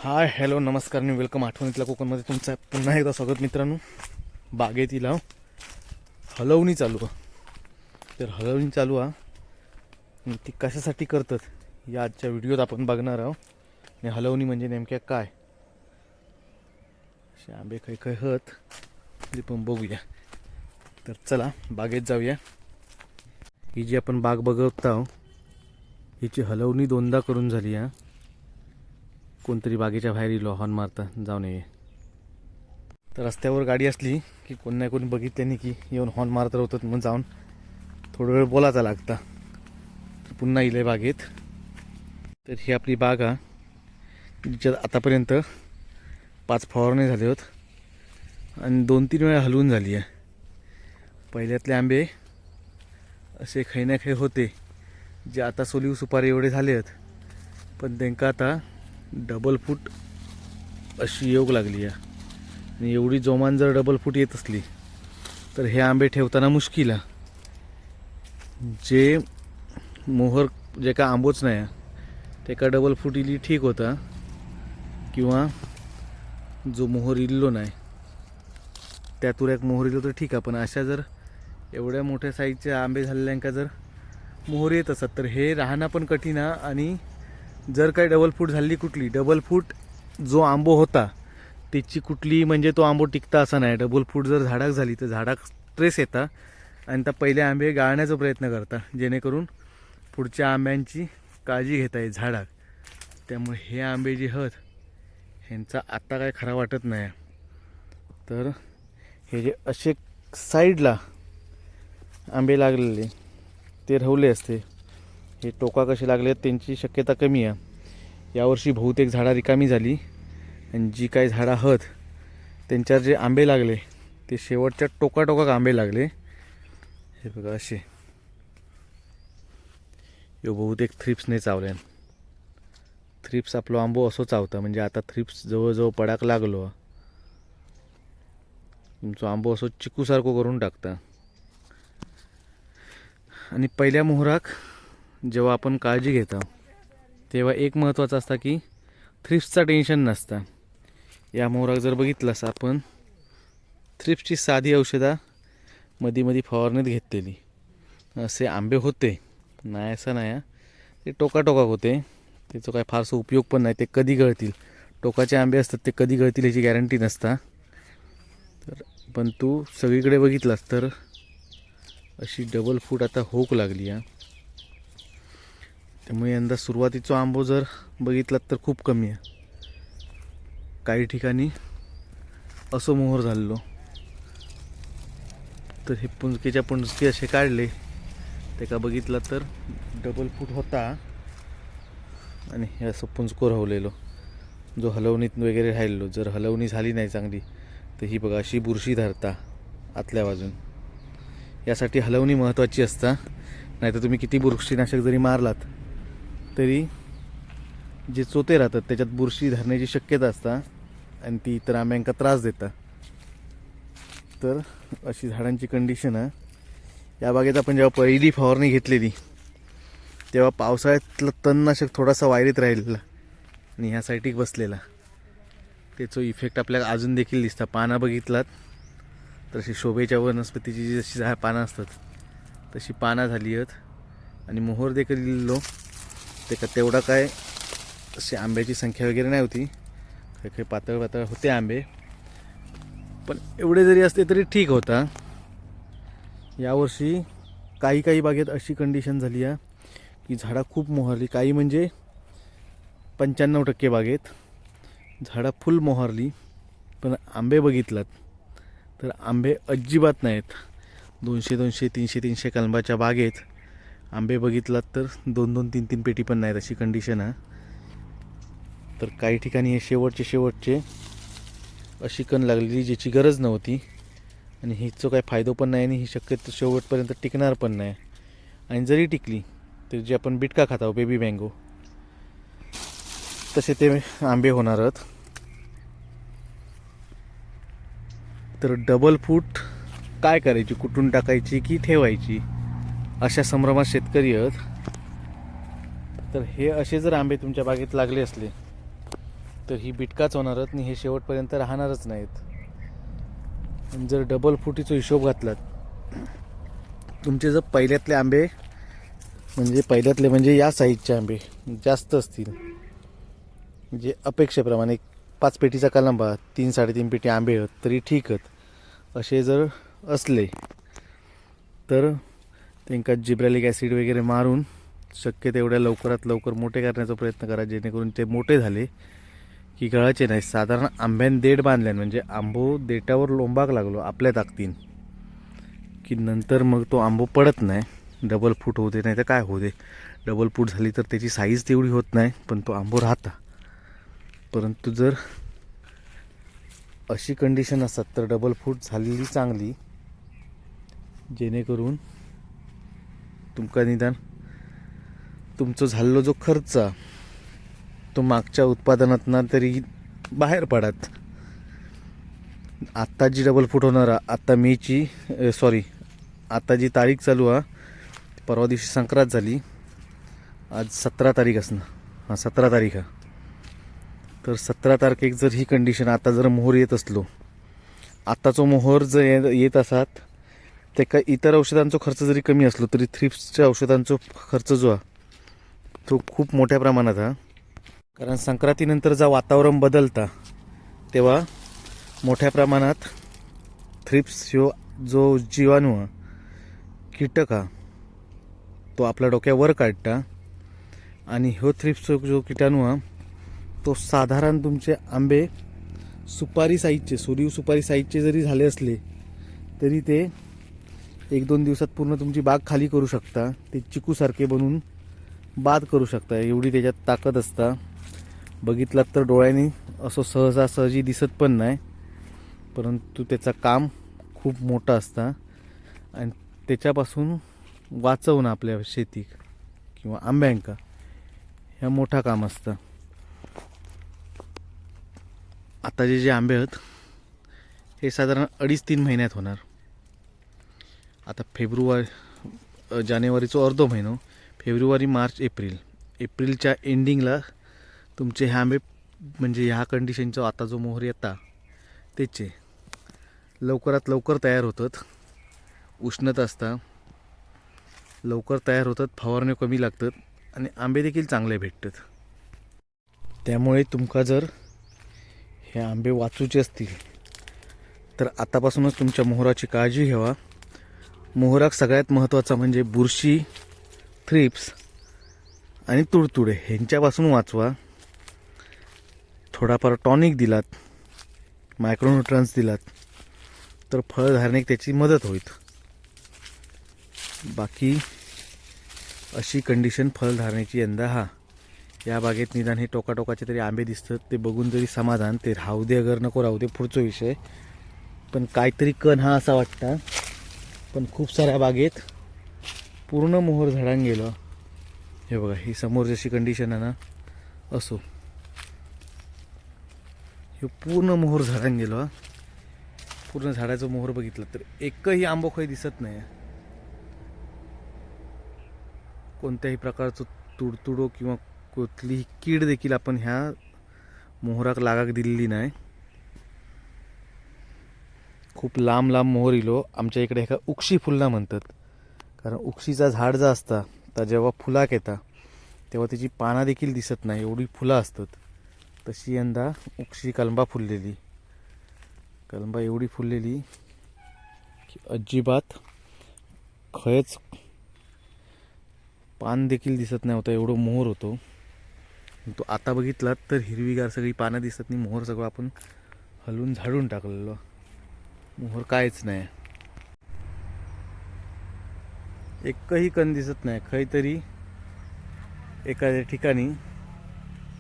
Hi hello नमस्कार आणि welcome आठवणीतल्या कोकणमध्ये तुमचं पुन्हा एकदा स्वागत मित्रांनो. बागेतील हलवणी चालू आहे. तर हलवणी चालू आहे आणि ती कशासाठी करतात या आजच्या व्हिडिओत आपण बघणार आहोत. आणि हलवणी म्हणजे नेमक्या काय, असे आंबे काही काही हत ते पण बघूया. तर चला बागेत जाऊया. ही जी आपण बाग बघत आहोत हिची हलवणी दोनदा करून झाली आहे. कोणतरी बागेच्या बाहेर इलो हॉर्न मारता जाऊ नये. तर रस्त्यावर गाडी असली की कोण नाही कोणी बघितल्याने की येऊन हॉर्न मारत राहतात, मग जाऊन थोडा वेळ बोलायचा लागता. पुन्हा इले बागेत. तर ही आपली बाग आहे जिच्यात आतापर्यंत 5 फवारणी झाले होत आणि 2-3 वेळा हलवून झाली आहे. पहिल्यातले आंबे असे काही ना काही होते जे आता सोलीव सुपारी एवढे झाले आहेत, पण त्यांना आता डबल फूट अशी योग लागली आहे. आणि एवढी जोमान जर डबल फूट येत असली तर हे आंबे ठेवताना मुश्किल आहे. जे मोहर जे का आंबोच नाही ते का डबल फूट इली ठीक होता, किंवा जो मोहर इल्लो नाही त्या तुऱ्याक मोहर इलो तर ठीक आहे. पण अशा जर एवढ्या मोठ्या साईजचे आंबे झालेल्यांका जर मोहर येत असत तर हे राहणं पण कठीण आहे. आणि जर काही डबल फूट झाली, कुठली डबल फूट जो आंबो होता त्याची कुठली म्हणजे तो आंबो टिकता असा नाही. डबल फूट जर झाडाक झाली तर झाडाक स्ट्रेस येता आणि त्या पहिले आंबे गाळण्याचा प्रयत्न करता, जेणेकरून पुढच्या आंब्यांची काळजी घेता येईल झाडाक. त्यामुळे हे आंबे जे हत ह्यांचा आत्ता काय खरा वाटत नाही. तर हे जे असे साईडला आंबे लागलेले ते रावले असते, हे टोका कसे लागले त्यांची शक्यता कमी आहे. यावर्षी बहुतेक झाडा रिकामी झाली आणि जी काही झाडं हत त्यांच्यावर जे आंबे लागले ते शेवटच्या टोकाटोकाक आंबे लागले. हे बघा असे यो बहुतेक थ्रिप्सने चावल्यान. थ्रिप्स आपलो आंबो असो चावता, म्हणजे आता थ्रिप्स जवळजवळ पडाक लागलो. तुमचो आंबो असो चिकूसारखो करून टाकता. आणि पहिल्या मोहराक जेव्हा आपण काळजी घेता तेव्हा एक महत्त्वाचं असतं की थ्रिप्सचा टेन्शन नसता. या मोहराक जर बघितलंस आपण थ्रिप्सची साधी औषधं मध्ये फवारणीत घेतलेली. असे आंबे होते, नाही असं नाही, ते टोकाटोकाक होते. त्याचा काय फारसा उपयोग पण नाही. ते कधी गळतील, टोकाचे आंबे असतात ते कधी गळतील याची गॅरंटी नसता. तर पण तू सगळीकडे बघितलास तर अशी डबल फूट आता होक लागली आहे. त्यामुळे यंदा सुरुवातीचा आंबो जर बघितलात तर खूप कमी आहे. काही ठिकाणी असं मोहर झालेलो. तर हे पुंजकेच्या पुंजके असे काढले ते का बघितलं तर डबल फूट होता. आणि हे असं पुंजको राहलेलो जो हलवणीत वगैरे राहिलेलो. जर हलवणी झाली नाही चांगली तर ही बघा अशी बुरशी धरता आतल्या बाजून. यासाठी हलवणी महत्त्वाची असता. नाहीतर तुम्ही किती बुरशीनाशक जरी मारलात तरी जे चोते राहतात त्याच्यात बुरशी धरण्याची शक्यता असता आणि ती इतर आंब्यांका त्रास देतात. तर अशी झाडांची कंडिशन आहे. या बागेत आपण जेव्हा पहिली फवारणी घेतलेली तेव्हा पावसाळ्यातलं तणनाशक थोडासा वायरीत राहिलेला आणि ह्या साईटिक बसलेला. त्याचा इफेक्ट आपल्याला अजून देखील दिसता. पानं बघितलात तर अशी शोभेच्या वनस्पतीची जी जशी पानं असतात तशी पानं झाली आहेत. आणि मोहर देखील लिहिलो ते का तेवढा काय अशी आंब्याची संख्या वगैरे नाही होती. काही काही पातळ पातळ होते आंबे, पण एवढे जरी असते तरी ठीक होता. यावर्षी काही काही बागेत अशी कंडिशन झाली आहे की झाडं खूप मोहरली. काही म्हणजे 95% बागेत झाडं फुल मोहरली. पण आंबे बघितलात तर आंबे अजिबात नाहीत. 200-200, 300-300 कलमाच्या बागेत आंबे बघितलात तर 2-2, 3-3 पेटी पण नाहीत अशी कंडिशन आहे. तर काही ठिकाणी हे शेवटचे अशी कण लागलेली ज्याची गरज नव्हती आणि हिचं काय फायदा पण नाही आणि ही शक्यतो शेवटपर्यंत टिकणार पण नाही. आणि जरी टिकली तर जे आपण बिटका खातो बेबी मँगो तसे ते आंबे होणार आहेत. तर डबल फूट काय करायची, कुठून टाकायची की ठेवायची, अशा संभ्रमात शेतकरी आहेत. तर हे असे जर आंबे तुमच्या बागेत लागले असले तर ही बिटकाच होणारच आणि हे शेवटपर्यंत राहणारच नाहीत. आणि जर डबल फुटीचा हिशोब घातलात, तुमचे जर पहिल्यातले म्हणजे या साईजचे आंबे जास्त असतील, म्हणजे अपेक्षेप्रमाणे 5 पेटीचा कलंबा 3-3.5 पेटी आंबे आहेत तरी ठीक आहेत असे जर असले तर त्यांना जिब्रॅलिक ॲसिड वगैरे मारून शक्य तेवढ्या लवकरात लवकर मोठे करण्याचा प्रयत्न करा, जेणेकरून ते मोठे झाले की गळाचे नाही. साधारण आंब्याने देठ बांधल्यान म्हणजे आंबो देठावर लोंबाक लागलो आपल्या ताकदीन की नंतर मग तो आंबो पडत नाही, डबल फूट होते नाही तर काय होते. डबल फूट झाली तर त्याची साईज तेवढी होत नाही पण तो आंबो राहता. परंतु जर अशी कंडिशन असतात तर डबल फूट झालेली चांगली, जेणेकरून तुमका निदान तुमचं झालेलो जो खर्च तो मागच्या उत्पादनातनं तरी बाहेर पडत. आत्ता जी डबल फूट होणार आता जी तारीख चालू आहे, परवा दिवशी संक्रांत झाली, आज 17 तारीख असणं, 17 तारीख आहे. तर 17 तारखेक जर ही कंडिशन आता जर मोहर येत असलो, आत्ताचो मोहर जर येत असत ते का इतर औषधांचा खर्च जरी कमी असलो तरी थ्रिप्सच्या औषधांचा खर्च जो आहे तो खूप मोठ्या प्रमाणात आहे. कारण संक्रांतीनंतर जेव्हा वातावरण बदलता तेव्हा मोठ्या प्रमाणात थ्रिप्स जो जीवाणू आहे, कीटक हा, तो आपल्या डोक्यावर काढता. आणि ह्यो थ्रिप्स जो कीटाणू आहे तो साधारण तुमचे आंबे सुपारी साईजचे जरी झाले असले तरी ते 1-2 दिवसात पूर्ण तुमची बाग खाली करू शकता. ते चिकूसारखे बनवून बाद करू शकता, एवढी त्याच्यात ताकद असता. बघितलात तर डोळ्यांनी असं सहजासहजी दिसत पण नाही, परंतु त्याचं काम खूप मोठं असतं आणि त्याच्यापासून वाचवणं आपल्या शेतीक किंवा आंब्यांका ह्या मोठा काम असतं. आता जे आंबे आहेत हे साधारण 2.5-3 महिन्यात होणार. आता जानेवारीचा अर्धो महिनो, फेब्रुवारी, मार्च, एप्रिलच्या एंडिंगला तुमचे हे आंबे म्हणजे ह्या कंडिशनचा आता जो मोहर येता त्याचे लवकरात लवकर तयार होतात. उष्णता असता, लवकर तयार होतात, फवारणी कमी लागतात आणि आंबे देखील चांगले भेटतात. त्यामुळे तुमका जर हे आंबे वाचूचे असतील तर आतापासूनच तुमच्या मोहराची काळजी घ्यावा. मोहराक सगळ्यात महत्त्वाचा म्हणजे बुरशी, थ्रिप्स आणि तुडतुडे ह्यांच्यापासून वाचवा. थोडाफार टॉनिक दिलात, मायक्रोन्यूट्रन्स दिलात तर फळधारणेक त्याची मदत होईल. बाकी अशी कंडिशन फळधारणेची यंदा या बागेत निदान हे टोकाटोकाचे तरी आंबे दिसतात, ते बघून तरी समाधान. ते राहू दे अगर नको राहू दे पुढचा विषय, पण काहीतरी कण असा वाटता. पण खूप साऱ्या बागेत पूर्ण मोहर झाडांग गेलं. हे बघा, ही समोर जशी कंडिशन आहे ना, असो हे पूर्ण मोहर झाडांग गेलो. पूर्ण झाडाचं मोहर बघितलं तर एकही आंबो काही दिसत नाही. कोणत्याही प्रकारचं तुडतुडो किंवा कुठलीही कीड देखील आपण ह्या मोहराक लागाक दिलेली नाही. खूप लांब मोहर इलो. आमच्या इकडे एका उक्षी फुलना म्हणतात, कारण उक्षीचा झाड जा असता तर जेव्हा फुलाक येता तेव्हा त्याची पानं देखील दिसत नाही, एवढी फुलं असतात. तशी यंदा उक्षी कलंबा एवढी फुललेली की अजिबात खयच पान देखील दिसत नाही होता, एवढं मोहर होतो. तो आता बघितलात तर हिरवीगार सगळी पानं दिसत नाही, मोहर सगळं आपण हलवून झाडून टाकलेलं, मोहर कायच नाही. एकही कण दिसत नाही. काहीतरी एखाद्या ठिकाणी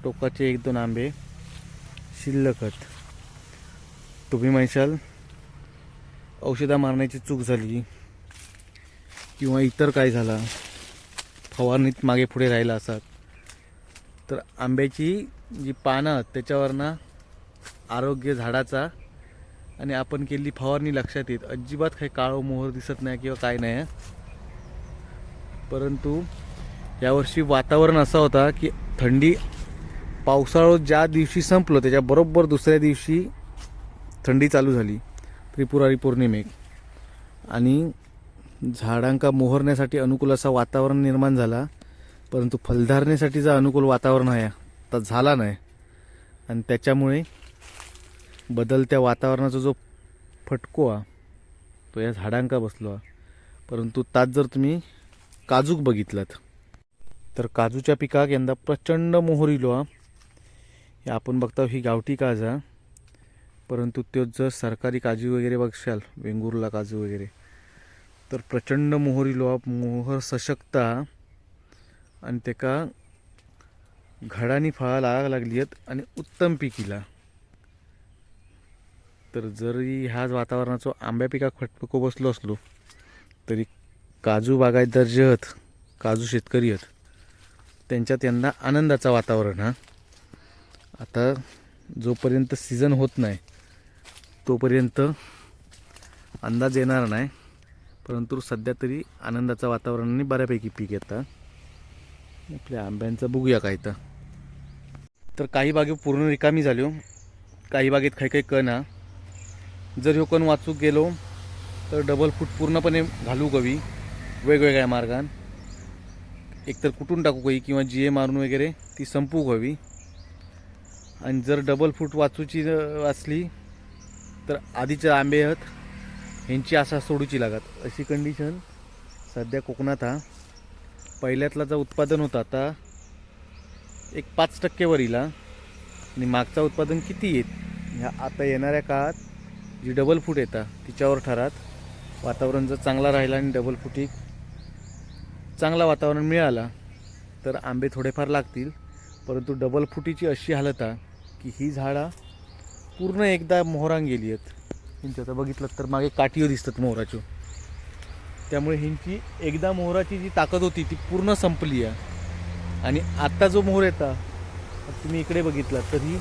टोकाचे 1-2 आंबे शिल्लक आहेत. तुम्ही म्हणशाल औषधा मारण्याची चूक झाली किंवा इतर काय झाला, फवारणीत मागे पुढे राहिला असात, तर आंब्याची जी पानं आहेत त्याच्यावरनं आरोग्य झाडाचा आणि आपण केलेली फवारणी लक्षात येत. अजिबात काही काळो मोहर दिसत नाही किंवा काय नाही. परंतु यावर्षी वातावरण असं होता की थंडी पावसाळं ज्या दिवशी संपलं त्याच्याबरोबर दुसऱ्या दिवशी थंडी चालू झाली, त्रिपुरारी पौर्णिमेक, आणि झाडांका मोहरण्यासाठी अनुकूल असा वातावरण निर्माण झाला, परंतु फलधारणेसाठीचा अनुकूल वातावरण आहे तर झाला नाही. आणि त्याच्यामुळे बदलत्या वातावरणाचा जो फटको हा तो या झाडांका बसलो. परंतु त्यात जर तुम्ही काजूक बघितलात तर काजूच्या पिकाक यंदा प्रचंड मोहर इलो हा. हे आपण बघता ही गावठी काज हा, परंतु तो जर सरकारी काजू वगैरे बघशाल, वेंगुर्ला काजू वगैरे, तर प्रचंड मोहर इलो हा. मोहर सशक्त हा आणि तेका घडानी फळा लागाक लागली आहेत आणि उत्तम पीक इला. तर जरी ह्याच वातावरणाचो आंब्या पिकाक फटको बसलो असलो तरी काजू बागायतदार जे आहेत, काजू शेतकरी आहेत, त्यांच्यात यंदा आनंदाचा वातावरण हा. आता जोपर्यंत सीझन होत नाही तोपर्यंत अंदाज येणार नाही, परंतु सध्या तरी आनंदाचा वातावरणाने बऱ्यापैकी पीक येतं. आपल्या आंब्यांचं बघूया काय तर काही बागे पूर्ण रिकामी झाल्यो, काही बागेत काही काही कण हा. जर ह्यो कण वाचूक गेलो तर डबल फूट पूर्णपणे घालू हवी वेगवेगळ्या मार्गान, एकतर कुटून टाकू हवी किंवा जीए मारून वगैरे ती संपवूक हवी. आणि जर डबल फूट वाचली तर आधीचे आंबे आहेत ह्यांची आशा सोडूची लागत, अशी कंडिशन सध्या कोकणात हा. पहिल्यातला जो उत्पादन होता आता एक 5% वर इला, आणि मागचा उत्पादन किती येत ह्या आता येणाऱ्या काळात जी डबल फूट येतात तिच्यावर ठरत. वातावरण जर चांगला राहिला आणि डबल फूट चांगला वातावरण मिळाला तर आंबे थोडेफार लागतील, परंतु डबल फुटीची अशी हालत आहे की ही झाडं पूर्ण एकदा मोहरांग गेली आहेत. हिंची आता बघितलं तर मागे काठीवर दिसतात मोहराची, त्यामुळे हिंची एकदा मोहराची जी ताकद होती ती पूर्ण संपली आहे. आणि आत्ता जो मोहर येता तुम्ही इकडे बघितला तर ही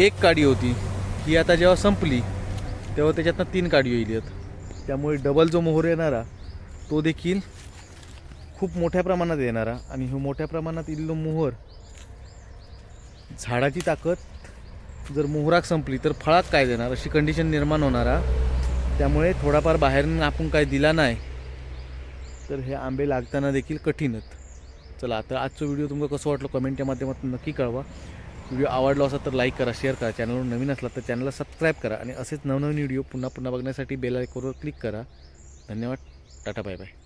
एक काडी होती, ही आता जेव्हा संपली तेव्हा त्याच्यातनं 3 काडी येईल आहेत. त्यामुळे डबल जो मोहर येणारा तो देखील खूप मोठ्या प्रमाणात येणारा. आणि हे मोठ्या प्रमाणात इल्लो मोहर झाडाची ताकद जर मोहराक संपली तर फळाक काय देणार अशी कंडिशन निर्माण होणारा. त्यामुळे थोडाफार बाहेरून आपण काय दिला नाही तर हे आंबे लागताना देखील कठीणच. चला आता आजचा व्हिडिओ तुम्हाला कसं वाटलं कमेंटच्या माध्यमातून नक्की कळवा. व्हिडिओ आवडला असेल तर लाईक करा, शेअर करा, चॅनलवर नवीन असला तर चॅनलला सबस्क्राईब करा आणि असेच नवनवीन व्हिडिओ पुन्हा पुन्हा बघण्यासाठी बेल आयकॉनवर क्लिक करा. धन्यवाद. Tata bye bye.